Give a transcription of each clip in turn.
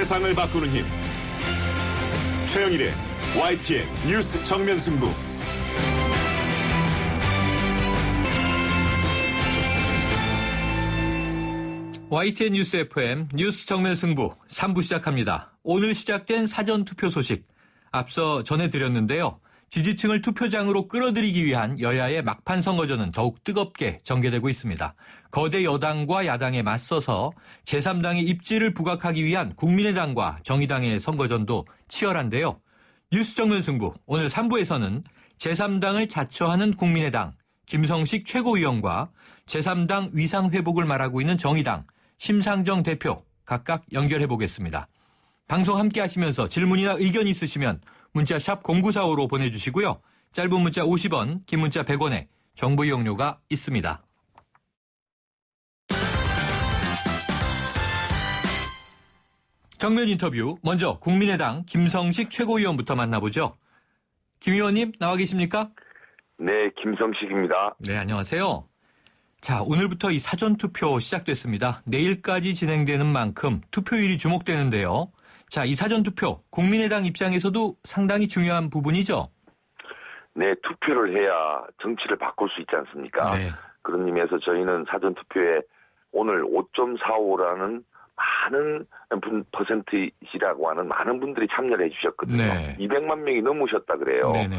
세상을 바꾸는 힘. 최영일의 YTN 뉴스 정면 승부. YTN 뉴스 FM 뉴스 정면 승부 3부 시작합니다. 오늘 시작된 사전투표 소식 앞서 전해드렸는데요. 지지층을 투표장으로 끌어들이기 위한 여야의 막판 선거전은 더욱 뜨겁게 전개되고 있습니다. 거대 여당과 야당에 맞서서 제3당의 입지를 부각하기 위한 국민의당과 정의당의 선거전도 치열한데요. 뉴스 정면 승부 오늘 3부에서는 제3당을 자처하는 국민의당 김성식 최고위원과 제3당 위상회복을 말하고 있는 정의당 심상정 대표 각각 연결해 보겠습니다. 방송 함께 하시면서 질문이나 의견 있으시면 문자 샵 0945로 보내주시고요. 짧은 문자 50원, 긴 문자 100원에 정보 이용료가 있습니다. 정면 인터뷰 먼저 국민의당 김성식 최고위원부터 만나보죠. 김 의원님 나와 계십니까? 네, 김성식입니다. 네, 안녕하세요. 자, 오늘부터 이 사전투표 시작됐습니다. 내일까지 진행되는 만큼 투표율이 주목되는데요. 자, 이 사전투표 국민의당 입장에서도 상당히 중요한 부분이죠? 네, 투표를 해야 정치를 바꿀 수 있지 않습니까? 네. 그런 의미에서 저희는 사전투표에 오늘 5.45라는 많은 퍼센트이라고 하는 많은 분들이 참여를 해주셨거든요. 네. 200만 명이 넘으셨다 그래요. 네네.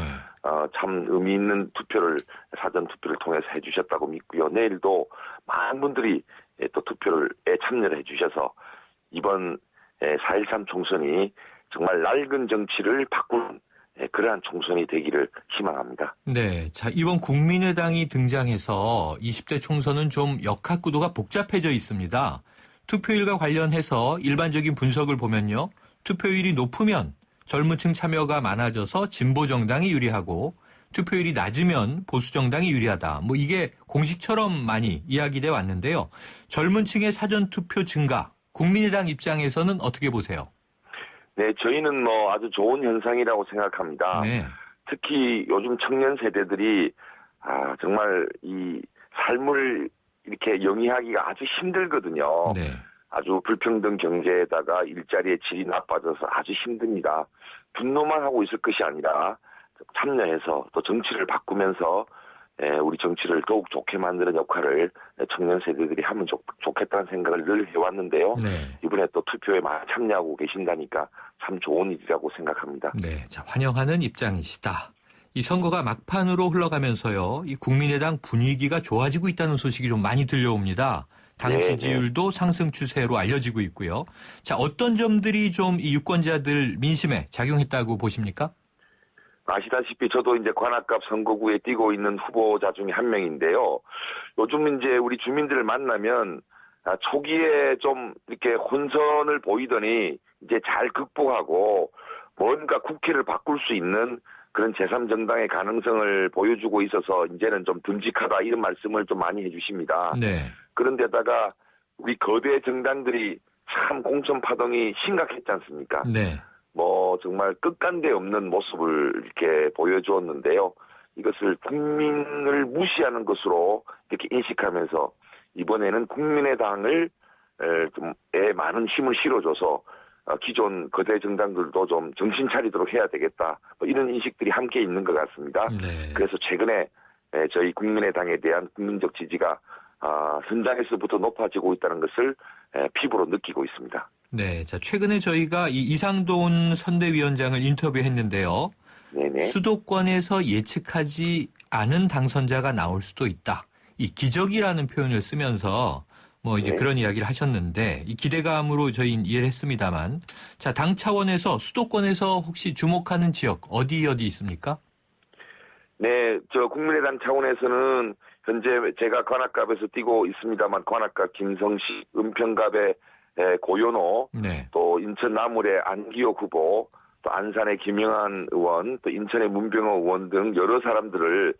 참 의미 있는 투표를 사전투표를 통해서 해주셨다고 믿고요. 내일도 많은 분들이 또 투표에 참여를 해주셔서 이번 4.13 총선이 정말 낡은 정치를 바꾸는 그러한 총선이 되기를 희망합니다. 네. 자, 이번 국민의당이 등장해서 20대 총선은 좀 역학구도가 복잡해져 있습니다. 투표율과 관련해서 일반적인 분석을 보면요. 투표율이 높으면 젊은 층 참여가 많아져서 진보 정당이 유리하고 투표율이 낮으면 보수 정당이 유리하다. 뭐 이게 공식처럼 많이 이야기돼 왔는데요. 젊은 층의 사전투표 증가, 국민의당 입장에서는 어떻게 보세요? 네, 저희는 아주 좋은 현상이라고 생각합니다. 네. 특히 요즘 청년 세대들이 정말 이 삶을 이렇게 영위하기가 아주 힘들거든요. 네. 아주 불평등 경제에다가 일자리의 질이 나빠져서 아주 힘듭니다. 분노만 하고 있을 것이 아니라 참여해서 또 정치를 바꾸면서 우리 정치를 더욱 좋게 만드는 역할을 청년 세대들이 하면 좋겠다는 생각을 늘 해왔는데요. 네. 이번에 또 투표에 많이 참여하고 계신다니까 참 좋은 일이라고 생각합니다. 네. 자, 환영하는 입장이시다. 이 선거가 막판으로 흘러가면서요. 이 국민의당 분위기가 좋아지고 있다는 소식이 좀 많이 들려옵니다. 당 지지율도 상승 추세로 알려지고 있고요. 자, 어떤 점들이 좀 이 유권자들 민심에 작용했다고 보십니까? 아시다시피 저도 이제 관악갑 선거구에 뛰고 있는 후보자 중에 한 명인데요. 요즘 이제 우리 주민들을 만나면 초기에 좀 이렇게 혼선을 보이더니 이제 잘 극복하고 뭔가 국회를 바꿀 수 있는 그런 제3정당의 가능성을 보여주고 있어서 이제는 좀 듬직하다 이런 말씀을 좀 많이 해주십니다. 네. 그런데다가 우리 거대 정당들이 참 공천 파동이 심각했지 않습니까? 네. 정말 끝간데 없는 모습을 이렇게 보여주었는데요. 이것을 국민을 무시하는 것으로 이렇게 인식하면서 이번에는 국민의당을 많은 힘을 실어줘서 기존 거대 정당들도 좀 정신 차리도록 해야 되겠다. 이런 인식들이 함께 있는 것 같습니다. 네. 그래서 최근에 저희 국민의당에 대한 국민적 지지가 선장에서부터 높아지고 있다는 것을 피부로 느끼고 있습니다. 네. 자, 최근에 저희가 이 이상돈 선대위원장을 인터뷰했는데요. 네네. 수도권에서 예측하지 않은 당선자가 나올 수도 있다. 이 기적이라는 표현을 쓰면서 이제 네. 그런 이야기를 하셨는데 이 기대감으로 저희는 이해를 했습니다만 자, 당 차원에서 수도권에서 혹시 주목하는 지역 어디 있습니까? 네, 국민의당 차원에서는 현재 제가 관악갑에서 뛰고 있습니다만 관악갑 김성식, 은평갑의 고연호, 네. 또 인천 나물의 안기호 후보, 또 안산의 김영한 의원, 또 인천의 문병호 의원 등 여러 사람들을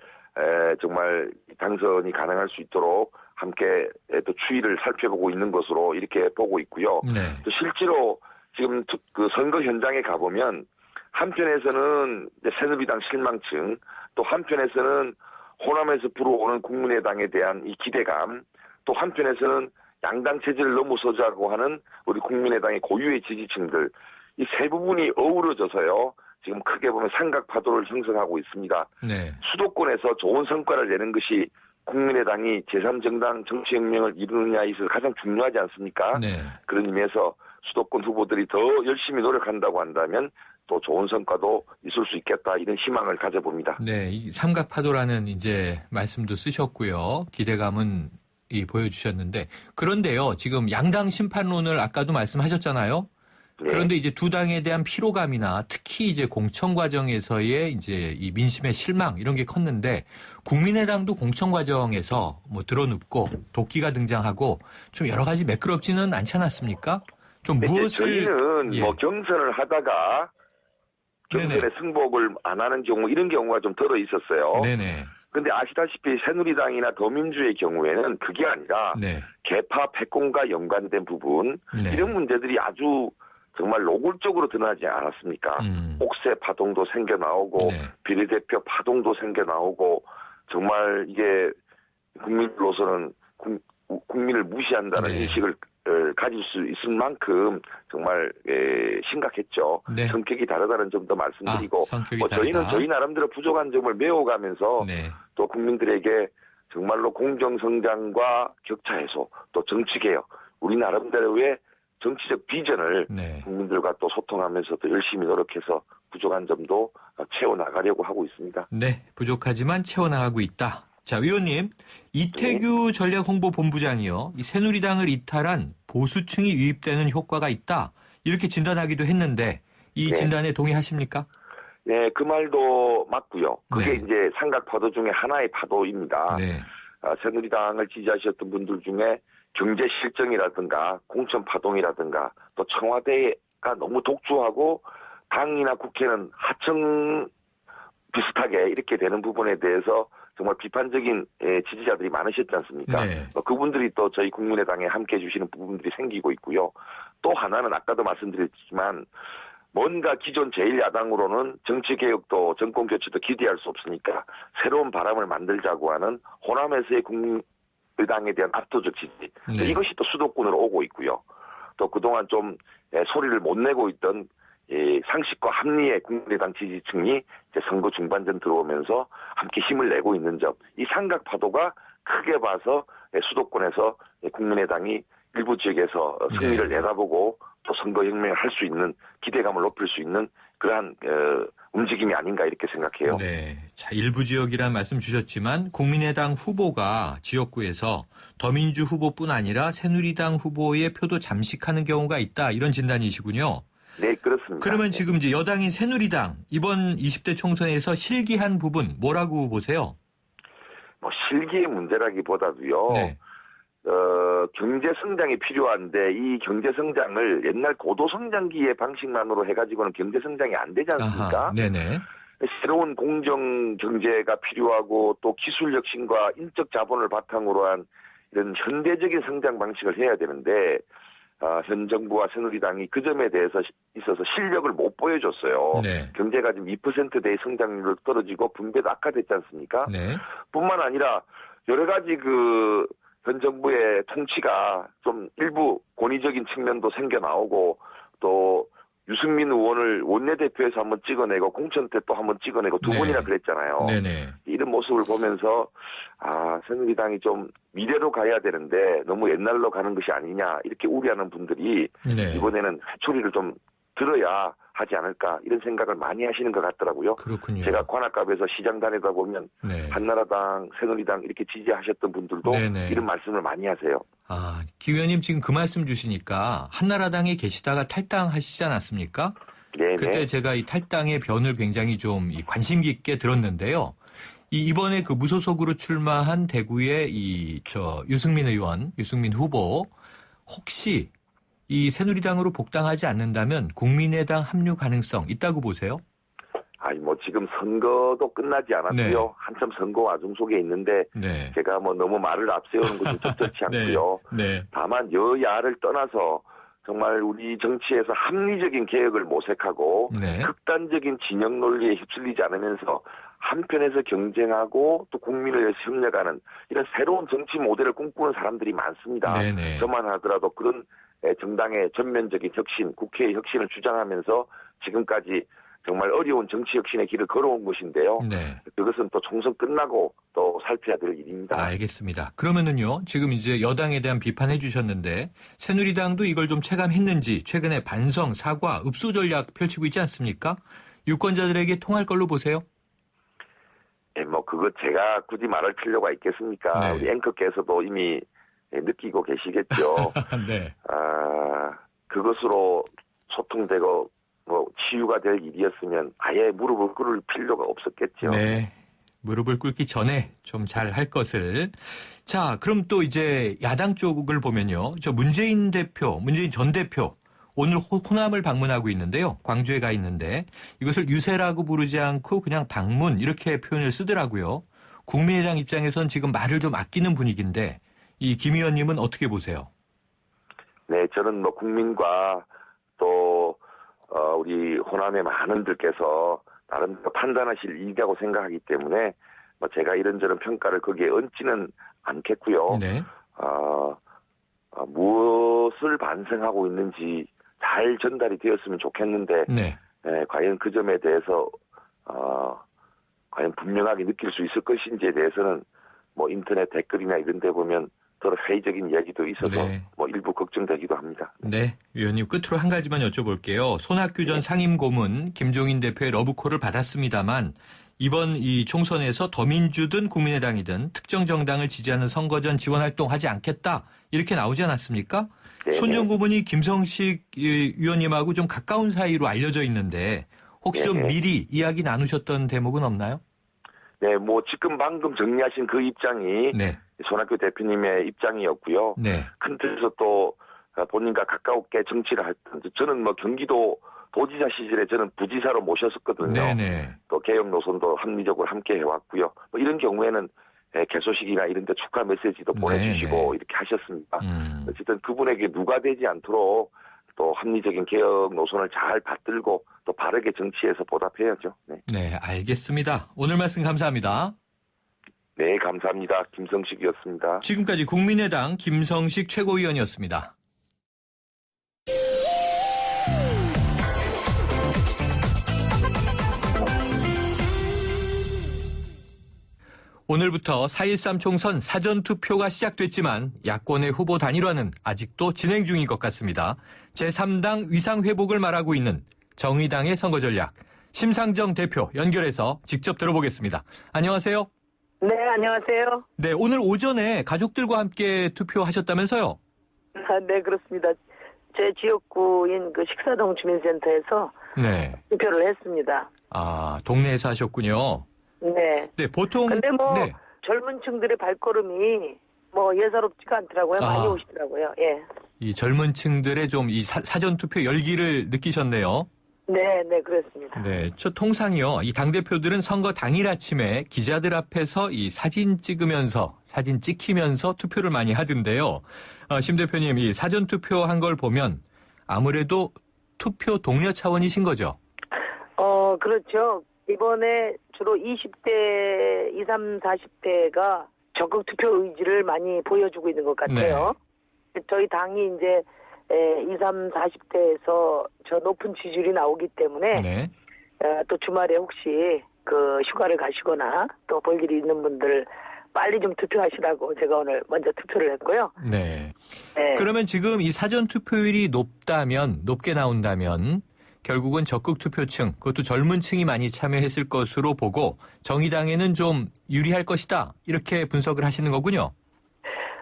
정말 당선이 가능할 수 있도록 함께 또 추이를 살펴보고 있는 것으로 이렇게 보고 있고요. 네. 또 실제로 지금 그 선거 현장에 가보면 한편에서는 새누리당 실망층, 또 한편에서는 호남에서 불어오는 국민의당에 대한 이 기대감, 또 한편에서는 양당 체제를 넘어서자고 하는 우리 국민의당의 고유의 지지층들 이 세 부분이 어우러져서요. 지금 크게 보면 삼각파도를 형성하고 있습니다. 네. 수도권에서 좋은 성과를 내는 것이 국민의당이 제3정당 정치혁명을 이루느냐에 있어서 가장 중요하지 않습니까? 네. 그런 의미에서 수도권 후보들이 더 열심히 노력한다고 한다면 또 좋은 성과도 있을 수 있겠다 이런 희망을 가져봅니다. 네, 이 삼각파도라는 이제 말씀도 쓰셨고요. 기대감은 보여주셨는데 그런데요, 지금 양당 심판론을 아까도 말씀하셨잖아요. 네. 그런데 이제 두 당에 대한 피로감이나 특히 이제 공천 과정에서의 이제 이 민심의 실망 이런 게 컸는데 국민의당도 공천 과정에서 뭐 드러눕고 도끼가 등장하고 좀 여러 가지 매끄럽지는 않지 않았습니까? 좀 무엇을 저희는 뭐 경선을 하다가 경선에 네네. 승복을 안 하는 경우 이런 경우가 좀 들어 있었어요. 네네. 근데 아시다시피 새누리당이나 더민주의 경우에는 그게 아니라 네. 개파 패권과 연관된 부분 네. 이런 문제들이 아주 정말 노골적으로 드러나지 않았습니까? 옥새 파동도 생겨나오고 네. 비례대표 파동도 생겨나오고 정말 이게 국민으로서는 국민을 무시한다는 네. 인식을 가질 수 있을 만큼 정말 심각했죠. 네. 성격이 다르다는 점도 말씀드리고 성격이 저희는 다르다. 저희 나름대로 부족한 점을 메워가면서 네. 또 국민들에게 정말로 공정성장과 격차 해소 또 정치개혁 우리 나름대로의 정치적 비전을 네. 국민들과 또 소통하면서 또 열심히 노력해서 부족한 점도 채워나가려고 하고 있습니다. 네, 부족하지만 채워나가고 있다. 자, 위원님, 이태규 전략홍보본부장이요. 이 새누리당을 이탈한 보수층이 유입되는 효과가 있다. 이렇게 진단하기도 했는데 이 네. 진단에 동의하십니까? 네, 그 말도 맞고요. 그게 네. 이제 삼각파도 중에 하나의 파도입니다. 네. 새누리당을 지지하셨던 분들 중에 경제 실정이라든가 공천 파동이라든가 또 청와대가 너무 독주하고 당이나 국회는 하청 비슷하게 이렇게 되는 부분에 대해서 정말 비판적인 지지자들이 많으셨지 않습니까? 네. 그분들이 또 저희 국민의당에 함께해 주시는 부분들이 생기고 있고요. 또 하나는 아까도 말씀드렸지만 뭔가 기존 제1야당으로는 정치개혁도 정권교체도 기대할 수 없으니까 새로운 바람을 만들자고 하는 호남에서의 국민의당에 대한 압도적 지지. 네. 이것이 또 수도권으로 오고 있고요. 또 그동안 좀 소리를 못 내고 있던 상식과 합리의 국민의당 지지층이 이제 선거 중반전 들어오면서 함께 힘을 내고 있는 점. 이 삼각파도가 크게 봐서 수도권에서 국민의당이 일부 지역에서 승리를 네. 내다보고 또 선거혁명을 할 수 있는 기대감을 높일 수 있는 그러한 움직임이 아닌가 이렇게 생각해요. 네. 자, 일부 지역이라는 말씀 주셨지만 국민의당 후보가 지역구에서 더민주 후보뿐 아니라 새누리당 후보의 표도 잠식하는 경우가 있다. 이런 진단이시군요. 네, 그렇습니다. 그러면 네. 지금 이제 여당인 새누리당 이번 20대 총선에서 실기한 부분 뭐라고 보세요? 뭐 실기의 문제라기보다도요. 네. 경제 성장이 필요한데 이 경제 성장을 옛날 고도 성장기의 방식만으로 해가지고는 경제 성장이 안 되지 않습니까? 아하, 네네. 새로운 공정 경제가 필요하고 또 기술 혁신과 인적 자본을 바탕으로 한 이런 현대적인 성장 방식을 해야 되는데 현 정부와 새누리당이 그 점에 대해서 있어서 실력을 못 보여줬어요. 네. 경제가 지금 2%대의 성장률로 떨어지고 분배도 악화됐지 않습니까? 네. 뿐만 아니라 여러 가지 현 정부의 통치가 좀 일부 권위적인 측면도 생겨나오고 또 유승민 의원을 원내대표에서 한번 찍어내고 공천 때 또 한번 찍어내고 두 네. 번이나 그랬잖아요. 네네. 이런 모습을 보면서 새누리당이 좀 미래로 가야 되는데 너무 옛날로 가는 것이 아니냐 이렇게 우려하는 분들이 네. 이번에는 회초리를 좀 들어야 하지 않을까 이런 생각을 많이 하시는 것 같더라고요. 그렇군요. 제가 관악갑에서 시장 다니다 보면 네. 한나라당, 새누리당 이렇게 지지하셨던 분들도 네네. 이런 말씀을 많이 하세요. 기 의원님 지금 그 말씀 주시니까 한나라당에 계시다가 탈당하시지 않았습니까? 네네. 그때 제가 이 탈당의 변을 굉장히 좀 관심 깊게 들었는데요. 이번에 그 무소속으로 출마한 대구의 유승민 의원, 유승민 후보 혹시 이 새누리당으로 복당하지 않는다면 국민의당 합류 가능성 있다고 보세요? 지금 선거도 끝나지 않았고요. 네. 한참 선거 와중 속에 있는데 네. 제가 너무 말을 앞세우는 것은 적절치 않고요. 네. 다만 여야를 떠나서 정말 우리 정치에서 합리적인 개혁을 모색하고 네. 극단적인 진영 논리에 휩쓸리지 않으면서 한편에서 경쟁하고 또 국민을 위해서 협력하는 이런 새로운 정치 모델을 꿈꾸는 사람들이 많습니다. 네네. 저만 하더라도 그런 정당의 전면적인 혁신, 국회의 혁신을 주장하면서 지금까지 정말 어려운 정치 혁신의 길을 걸어온 것인데요. 네. 그것은 또 총선 끝나고 또 살펴야 될 일입니다. 알겠습니다. 그러면은요, 지금 이제 여당에 대한 비판해 주셨는데, 새누리당도 이걸 좀 체감했는지, 최근에 반성, 사과, 읍소 전략 펼치고 있지 않습니까? 유권자들에게 통할 걸로 보세요? 예, 뭐, 그것 제가 굳이 말할 필요가 있겠습니까? 네. 우리 앵커께서도 이미 느끼고 계시겠죠. 네. 그것으로 소통되고, 뭐, 치유가 될 일이었으면 아예 무릎을 꿇을 필요가 없었겠죠. 네. 무릎을 꿇기 전에 좀 잘 할 것을. 자, 그럼 또 이제 야당 쪽을 보면요. 저 문재인 전 대표, 오늘 호남을 방문하고 있는데요. 광주에 가 있는데 이것을 유세라고 부르지 않고 그냥 방문 이렇게 표현을 쓰더라고요. 국민의당 입장에선 지금 말을 좀 아끼는 분위기인데 이 김 의원님은 어떻게 보세요? 네, 저는 뭐 국민과 또 우리 호남의 많은 분들께서 나름대로 판단하실 일이라고 생각하기 때문에 뭐 제가 이런저런 평가를 거기에 얹지는 않겠고요. 네. 무엇을 반성하고 있는지 잘 전달이 되었으면 좋겠는데 네. 과연 그 점에 대해서 과연 분명하게 느낄 수 있을 것인지에 대해서는 뭐 인터넷 댓글이나 이런 데 보면 더러 회의적인 이야기도 있어서 네. 뭐 일부 걱정되기도 합니다. 네. 위원님 끝으로 한 가지만 여쭤볼게요. 손학규 전 상임고문 김종인 대표의 러브콜을 받았습니다만 이번 이 총선에서 더민주든 국민의당이든 특정 정당을 지지하는 선거전 지원활동하지 않겠다 이렇게 나오지 않았습니까? 네네. 손 전 고문이 김성식 위원님하고 좀 가까운 사이로 알려져 있는데 혹시 좀 네네. 미리 이야기 나누셨던 대목은 없나요? 네, 뭐 지금 방금 정리하신 그 입장이 네. 손학규 대표님의 입장이었고요. 네. 큰 틀에서 또 본인과 가깝게 정치를 했던 저는 뭐 경기도 도지사 시절에 저는 부지사로 모셨었거든요. 네네. 또 개혁 노선도 합리적으로 함께 해왔고요. 뭐 이런 경우에는 개소식이나 이런 데 축하 메시지도 보내주시고 네네. 이렇게 하셨습니다. 어쨌든 그분에게 누가 되지 않도록 또 합리적인 개혁 노선을 잘 받들고 또 바르게 정치에서 보답해야죠. 네, 네, 알겠습니다. 오늘 말씀 감사합니다. 네 감사합니다. 김성식이었습니다. 지금까지 국민의당 김성식 최고위원이었습니다. 오늘부터 4.13 총선 사전투표가 시작됐지만 야권의 후보 단일화는 아직도 진행 중인 것 같습니다. 제3당 위상회복을 말하고 있는 정의당의 선거 전략. 심상정 대표 연결해서 직접 들어보겠습니다. 안녕하세요. 네, 안녕하세요. 네, 오늘 오전에 가족들과 함께 투표하셨다면서요? 네, 그렇습니다. 제 지역구인 그 식사동 주민센터에서 네. 투표를 했습니다. 아, 동네에서 하셨군요. 네. 네, 보통. 근데 뭐 네. 젊은 층들의 발걸음이 뭐 예사롭지가 않더라고요. 많이 오시더라고요. 예. 이 젊은 층들의 좀 이 사전투표 열기를 느끼셨네요. 네, 네, 그렇습니다. 네, 저 통상이요. 이 당대표들은 선거 당일 아침에 기자들 앞에서 이 사진 찍히면서 투표를 많이 하던데요. 심 대표님, 이 사전투표 한 걸 보면 아무래도 투표 동료 차원이신 거죠? 그렇죠. 이번에 주로 20대, 20, 30, 40대가 적극 투표 의지를 많이 보여주고 있는 것 같아요. 네. 저희 당이 이제 20, 40대에서 저 높은 지지율이 나오기 때문에 네. 또 주말에 혹시 그 휴가를 가시거나 또 볼 일이 있는 분들 빨리 좀 투표하시라고 제가 오늘 먼저 투표를 했고요. 네. 네. 그러면 지금 이 사전 투표율이 높게 나온다면 결국은 적극 투표층, 그것도 젊은 층이 많이 참여했을 것으로 보고 정의당에는 좀 유리할 것이다. 이렇게 분석을 하시는 거군요.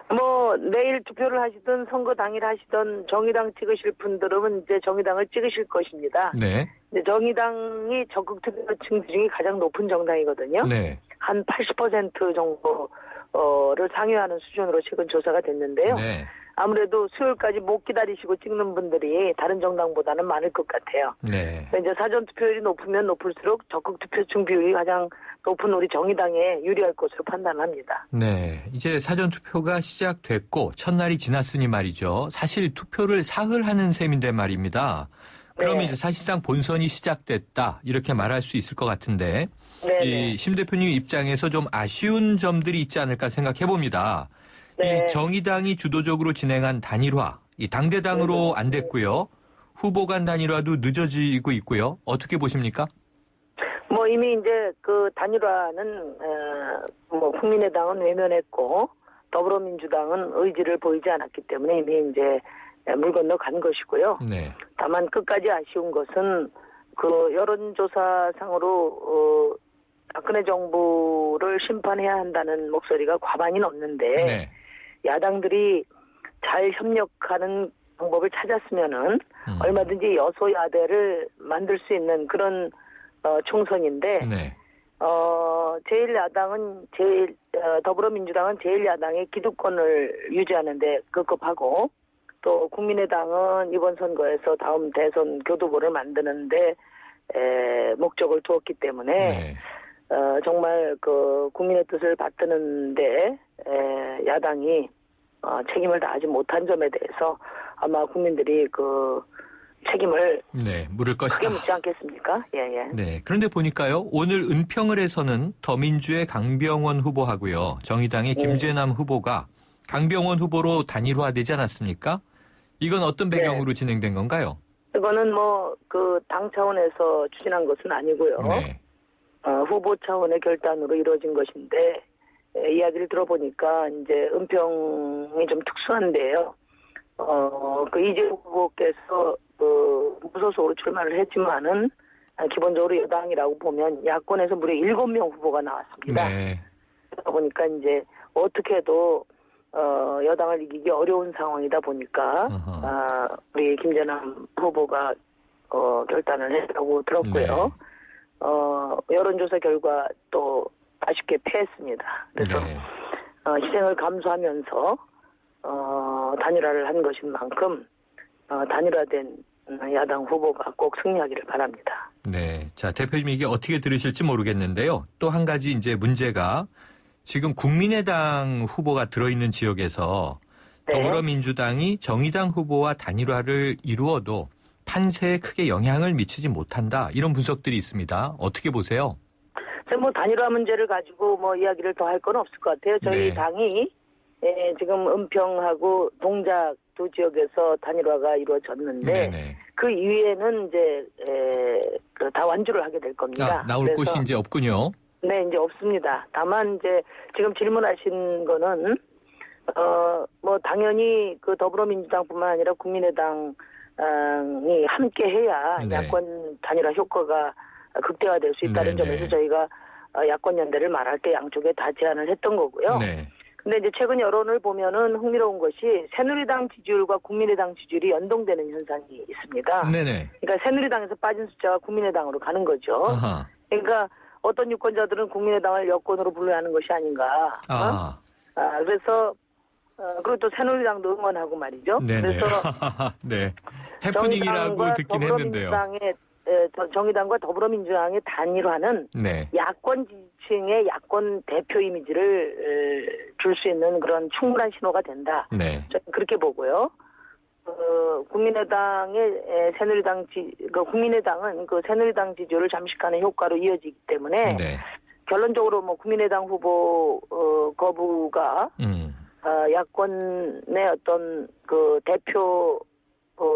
뭐 내일 투표를 하시든 선거 당일 하시든 정의당 찍으실 분들은 이제 정의당을 찍으실 것입니다. 네. 근데 정의당이 적극 투표층 중에 가장 높은 정당이거든요. 네. 한 80% 정도를 상회하는 수준으로 최근 조사가 됐는데요. 네. 아무래도 수요일까지 못 기다리시고 찍는 분들이 다른 정당보다는 많을 것 같아요. 네. 이제 사전 투표율이 높으면 높을수록 적극 투표층 비율이 가장 높은 우리 정의당에 유리할 것으로 판단합니다. 네. 이제 사전 투표가 시작됐고 첫날이 지났으니 말이죠. 사실 투표를 사흘 하는 셈인데 말입니다. 그러면 네. 이제 사실상 본선이 시작됐다 이렇게 말할 수 있을 것 같은데 네네. 이 심 대표님 입장에서 좀 아쉬운 점들이 있지 않을까 생각해 봅니다. 네. 이 정의당이 주도적으로 진행한 단일화, 이 당대당으로 안 됐고요. 후보 간 단일화도 늦어지고 있고요. 어떻게 보십니까? 뭐 이미 이제 그 단일화는 뭐 국민의당은 외면했고 더불어민주당은 의지를 보이지 않았기 때문에 이미 이제 물 건너 간 것이고요. 네. 다만 끝까지 아쉬운 것은 그 여론조사상으로 박근혜 정부를 심판해야 한다는 목소리가 과반이 넘는데 네. 야당들이 잘 협력하는 방법을 찾았으면은 얼마든지 여소야대를 만들 수 있는 그런 총선인데 네. 더불어민주당은 제1야당의 기득권을 유지하는데 급급하고 또 국민의당은 이번 선거에서 다음 대선 교두보를 만드는데 목적을 두었기 때문에 네. 정말 그 국민의 뜻을 받드는데 야당이 책임을 다하지 못한 점에 대해서 아마 국민들이 그 책임을 네, 물을 크게 것이다. 묻지 않겠습니까? 예. 네. 그런데 보니까요. 오늘 은평을에서는 더민주의 강병원 후보하고요. 정의당의 김재남 후보가 강병원 후보로 단일화되지 않았습니까? 이건 어떤 배경으로 진행된 건가요? 이거는 뭐 그 당 차원에서 추진한 것은 아니고요. 네. 후보 차원의 결단으로 이루어진 것인데 이야기를 들어보니까 이제 은평이 좀 특수한데요. 그 이재호 후보께서 무소속으로 출마를 했지만은 기본적으로 여당이라고 보면 야권에서 무려 7명 후보가 나왔습니다. 네. 그러다 보니까 이제 어떻게도 여당을 이기기 어려운 상황이다 보니까 우리 김재남 후보가 결단을 했다고 들었고요. 여론조사 결과 또 아쉽게 패했습니다. 그래서 네. 희생을 감수하면서 단일화를 한 것인 만큼 단일화된 야당 후보가 꼭 승리하기를 바랍니다. 네. 자, 대표님 이게 어떻게 들으실지 모르겠는데요. 또 한 가지 이제 문제가 지금 국민의당 후보가 들어있는 지역에서 네. 더불어민주당이 정의당 후보와 단일화를 이루어도 판세에 크게 영향을 미치지 못한다. 이런 분석들이 있습니다. 어떻게 보세요? 뭐 단일화 문제를 가지고 뭐 이야기를 더 할 건 없을 것 같아요. 저희 네. 당이 지금 은평하고 동작 두 지역에서 단일화가 이루어졌는데 네네. 그 이후에는 이제 다 완주를 하게 될 겁니다. 나올 그래서 곳이 이제 없군요. 네, 이제 없습니다. 다만 이제 지금 질문하신 거는 뭐 당연히 그 더불어민주당뿐만 아니라 국민의당이 함께 해야 네. 야권 단일화 효과가 극대화될 수 있다는 네네. 점에서 저희가 야권 연대를 말할 때 양쪽에 다 제안을 했던 거고요. 네. 근데 이제 최근 여론을 보면은 흥미로운 것이 새누리당 지지율과 국민의당 지지율이 연동되는 현상이 있습니다. 네네. 그러니까 새누리당에서 빠진 숫자가 국민의당으로 가는 거죠. 아하. 그러니까 어떤 유권자들은 국민의당을 여권으로 분류하는 것이 아닌가. 그래서 그리고 또 새누리당도 응원하고 말이죠. 네네. 그래서 네. 해프닝이라고 듣긴 했는데요. 정의당과 더불어민주당의 단일화는 네. 야권 지지층의 야권 대표 이미지를 줄 수 있는 그런 충분한 신호가 된다. 네. 저는 그렇게 보고요. 국민의당의 국민의당은 그 새누리당 지지율을 잠식하는 효과로 이어지기 때문에 네. 결론적으로 뭐 국민의당 후보 거부가 야권의 어떤 그 대표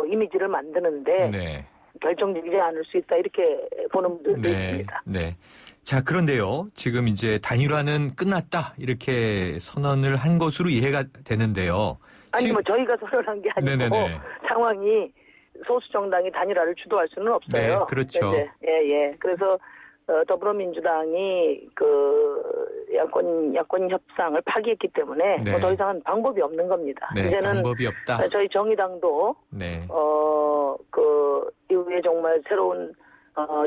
이미지를 만드는데 네. 결정적이지 않을 수 있다 이렇게 보는 분들도 네. 있습니다. 네. 자, 그런데요. 지금 이제 단일화는 끝났다. 이렇게 선언을 한 것으로 이해가 되는데요. 아니 뭐 저희가 선언한 게 아니고 네네네. 상황이 소수 정당이 단일화를 주도할 수는 없어요. 네, 그렇죠. 예. 그래서 더불어민주당이 그 야권 협상을 파기했기 때문에 네. 뭐더 이상은 방법이 없는 겁니다. 네, 이제는 방법이 없다. 저희 정의당도 네. 그 이후에 정말 새로운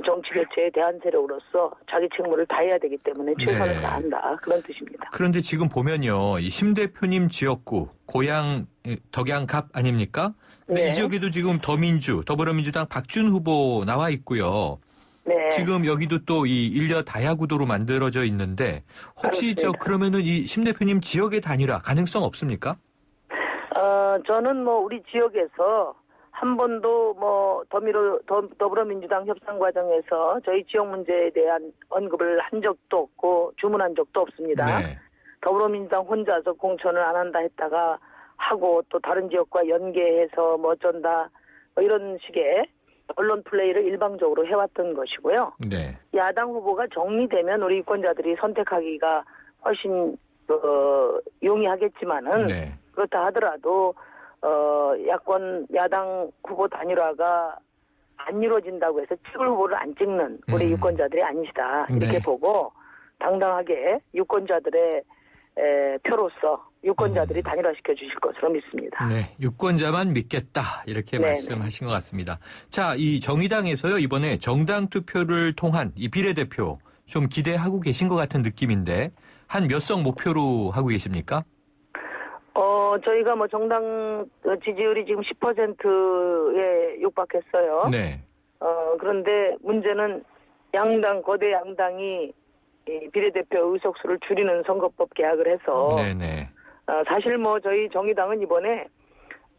정치 교체의 대안 세력으로서 자기 책무를 다해야 되기 때문에 최선을 네. 다한다 그런 뜻입니다. 그런데 지금 보면요. 이 심 대표님 지역구 고향 덕양갑 아닙니까? 근데 네. 이 지역에도 지금 더불어민주당 박준 후보 나와 있고요. 네. 지금 여기도 또 이 일려 다야구도로 만들어져 있는데 혹시 그렇습니다. 그러면은 이 심 대표님 지역의 단일화 가능성 없습니까? 저는 뭐 우리 지역에서 한 번도 뭐 더불어민주당 협상 과정에서 저희 지역 문제에 대한 언급을 한 적도 없고 주문한 적도 없습니다. 네. 더불어민주당 혼자서 공천을 안 한다 했다가 하고 또 다른 지역과 연계해서 뭐 어쩐다 뭐 이런 식의 언론 플레이를 일방적으로 해왔던 것이고요. 네. 야당 후보가 정리되면 우리 유권자들이 선택하기가 훨씬 용이하겠지만은 네. 그렇다 하더라도 야당 후보 단일화가 안 이루어진다고 해서 찍을 후보를 안 찍는 우리 유권자들이 아니시다 이렇게 네. 보고 당당하게 유권자들의 표로서 유권자들이 단일화시켜 주실 것으로 믿습니다. 네, 유권자만 믿겠다 이렇게 네네. 말씀하신 것 같습니다. 자, 이 정의당에서요 이번에 정당 투표를 통한 이 비례대표 좀 기대하고 계신 것 같은 느낌인데 한 몇 석 목표로 하고 계십니까? 저희가 뭐 정당 지지율이 지금 10%에 육박했어요. 네. 그런데 문제는 거대 양당이 이 비례대표 의석수를 줄이는 선거법 개혁을 해서 네네. 사실 뭐 저희 정의당은 이번에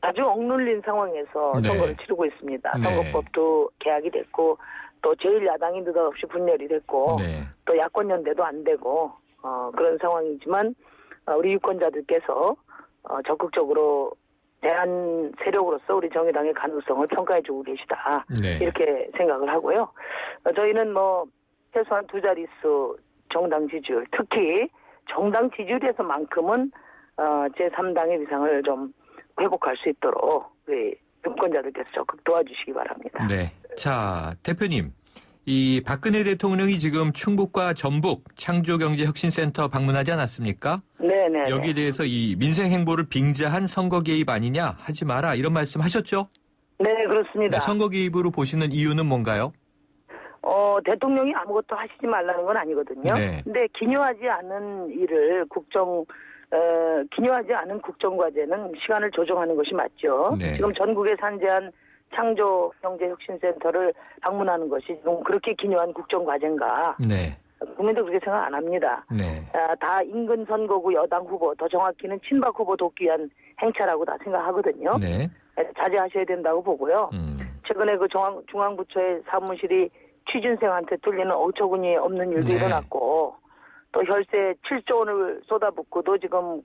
아주 억눌린 상황에서 네. 선거를 치르고 있습니다. 네. 선거법도 개혁이 됐고 또 제1야당이 느닷없이 분열이 됐고 네. 또 야권연대도 안 되고 그런 상황이지만 우리 유권자들께서 적극적으로 대한 세력으로서 우리 정의당의 가능성을 평가해주고 계시다. 네. 이렇게 생각을 하고요. 저희는 뭐 최소한 2자릿수 정당 지지율, 특히 정당 지지율에서만큼은 제3당의 위상을 좀 회복할 수 있도록 우리 유권자들께서 적극 도와주시기 바랍니다. 네. 자, 대표님. 이 박근혜 대통령이 지금 충북과 전북 창조경제혁신센터 방문하지 않았습니까? 네네. 여기에 대해서 이 민생 행보를 빙자한 선거 개입 아니냐 하지 마라 이런 말씀 하셨죠? 네, 그렇습니다. 네, 선거 개입으로 보시는 이유는 뭔가요? 대통령이 아무것도 하시지 말라는 건 아니거든요. 네. 근데 기묘하지 않은 일을 기묘하지 않은 국정과제는 시간을 조정하는 것이 맞죠. 네. 지금 전국에 산재한 창조경제혁신센터를 방문하는 것이 지금 그렇게 기묘한 국정과제인가? 네. 국민도 그렇게 생각 안 합니다. 네. 다 인근 선거구 여당 후보, 더 정확히는 친박 후보 돕기 위한 행차라고 다 생각하거든요. 네. 자제하셔야 된다고 보고요. 최근에 그 중앙부처의 사무실이 취준생한테 뚫리는 어처구니 없는 일도 네. 일어났고 또 혈세 7조 원을 쏟아붓고도 지금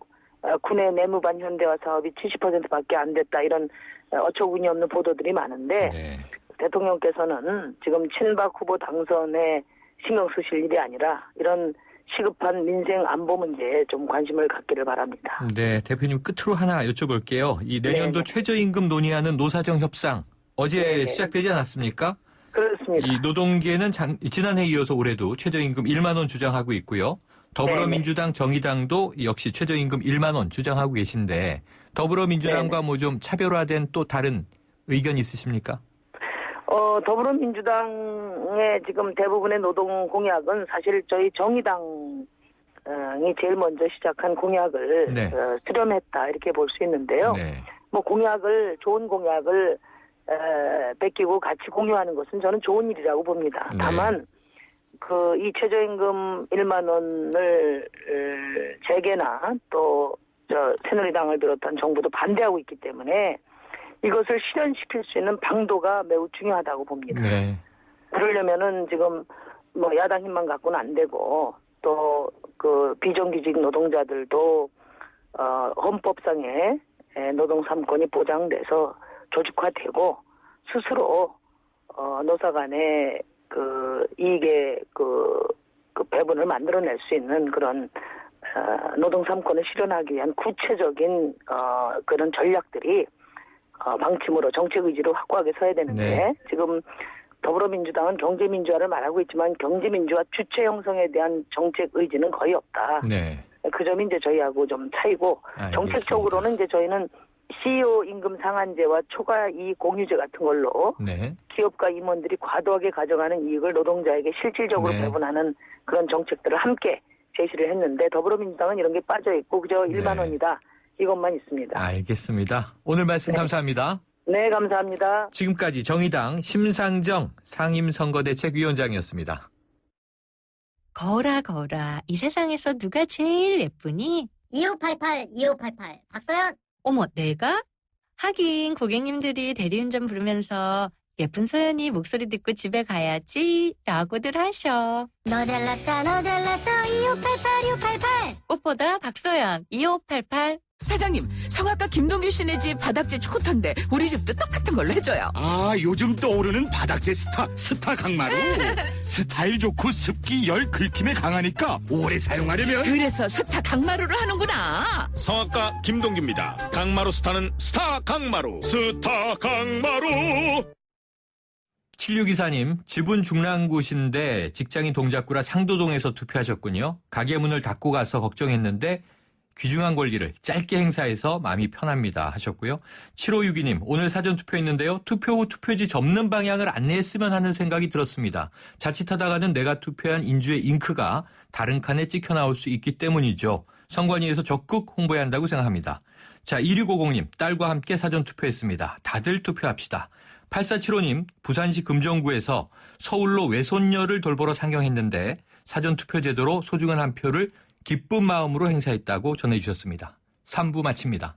군의 내무반 현대화 사업이 70%밖에 안 됐다 이런 어처구니 없는 보도들이 많은데 네. 대통령께서는 지금 친박 후보 당선에 신경 쓰실 일이 아니라 이런 시급한 민생 안보 문제에 좀 관심을 갖기를 바랍니다. 네, 대표님 끝으로 하나 여쭤볼게요. 이 내년도 네네. 최저임금 논의하는 노사정 협상 어제 네네. 시작되지 않았습니까? 그렇습니다. 이 노동계는 지난해에 이어서 올해도 최저임금 1만 원 주장하고 있고요. 더불어민주당, 정의당도 역시 최저임금 1만 원 주장하고 계신데 더불어민주당과 뭐 좀 차별화된 또 다른 의견 있으십니까? 더불어민주당의 지금 대부분의 노동 공약은 사실 저희 정의당이 제일 먼저 시작한 공약을 네. 수렴했다 이렇게 볼 수 있는데요. 네. 뭐 좋은 공약을 베끼고 같이 공유하는 것은 저는 좋은 일이라고 봅니다. 네. 다만 이 최저임금 1만 원을 재계나 또 새누리당을 비롯한 정부도 반대하고 있기 때문에 이것을 실현시킬 수 있는 방도가 매우 중요하다고 봅니다. 네. 그러려면은 지금 뭐 야당 힘만 갖고는 안 되고 또 그 비정규직 노동자들도 헌법상의 노동 3권이 보장돼서 조직화되고 스스로 노사 간의 그 이익의 그 배분을 만들어낼 수 있는 그런 노동 3권을 실현하기 위한 구체적인 그런 전략들이 방침으로 정책 의지로 확고하게 서야 되는데 네. 지금 더불어민주당은 경제민주화를 말하고 있지만 경제민주화 주체 형성에 대한 정책 의지는 거의 없다. 네. 그 점이 이제 저희하고 좀 차이고 알겠습니다. 정책적으로는 이제 저희는 CEO 임금 상한제와 초과 이익 공유제 같은 걸로 네. 기업과 임원들이 과도하게 가져가는 이익을 노동자에게 실질적으로 네. 배분하는 그런 정책들을 함께 제시를 했는데 더불어민주당은 이런 게 빠져 있고 그저 1만 네. 원이다. 이것만 있습니다. 알겠습니다. 오늘 말씀 네. 감사합니다. 네, 감사합니다. 지금까지 정의당 심상정 상임선거대책위원장이었습니다. 거라 이 세상에서 누가 제일 예쁘니? 2588 박서연. 어머, 내가? 하긴 고객님들이 대리운전 부르면서 예쁜 소연이 목소리 듣고 집에 가야지 라고들 하셔. 너 잘났다 너 잘났어 2588 꽃보다 박소연 2588. 사장님, 성악가 김동규 씨네 집 바닥재 좋던데 우리 집도 똑같은 걸로 해줘요. 아, 요즘 떠오르는 바닥재 스타 강마루. 스타일 좋고 습기 열 긁힘에 강하니까 오래 사용하려면 그래서 스타 강마루를 하는구나. 성악가 김동규입니다. 강마루 스타는 스타 강마루. 스타 강마루. 7624님, 집은 중랑구신데 직장인 동작구라 상도동에서 투표하셨군요. 가게 문을 닫고 가서 걱정했는데 귀중한 권리를 짧게 행사해서 마음이 편합니다 하셨고요. 7562님, 오늘 사전투표했는데요. 투표 후 투표지 접는 방향을 안내했으면 하는 생각이 들었습니다. 자칫하다가는 내가 투표한 인주의 잉크가 다른 칸에 찍혀 나올 수 있기 때문이죠. 선관위에서 적극 홍보해야 한다고 생각합니다. 자, 2650님, 딸과 함께 사전투표했습니다. 다들 투표합시다. 8475님, 부산시 금정구에서 서울로 외손녀를 돌보러 상경했는데 사전투표 제도로 소중한 한 표를 기쁜 마음으로 행사했다고 전해주셨습니다. 3부 마칩니다.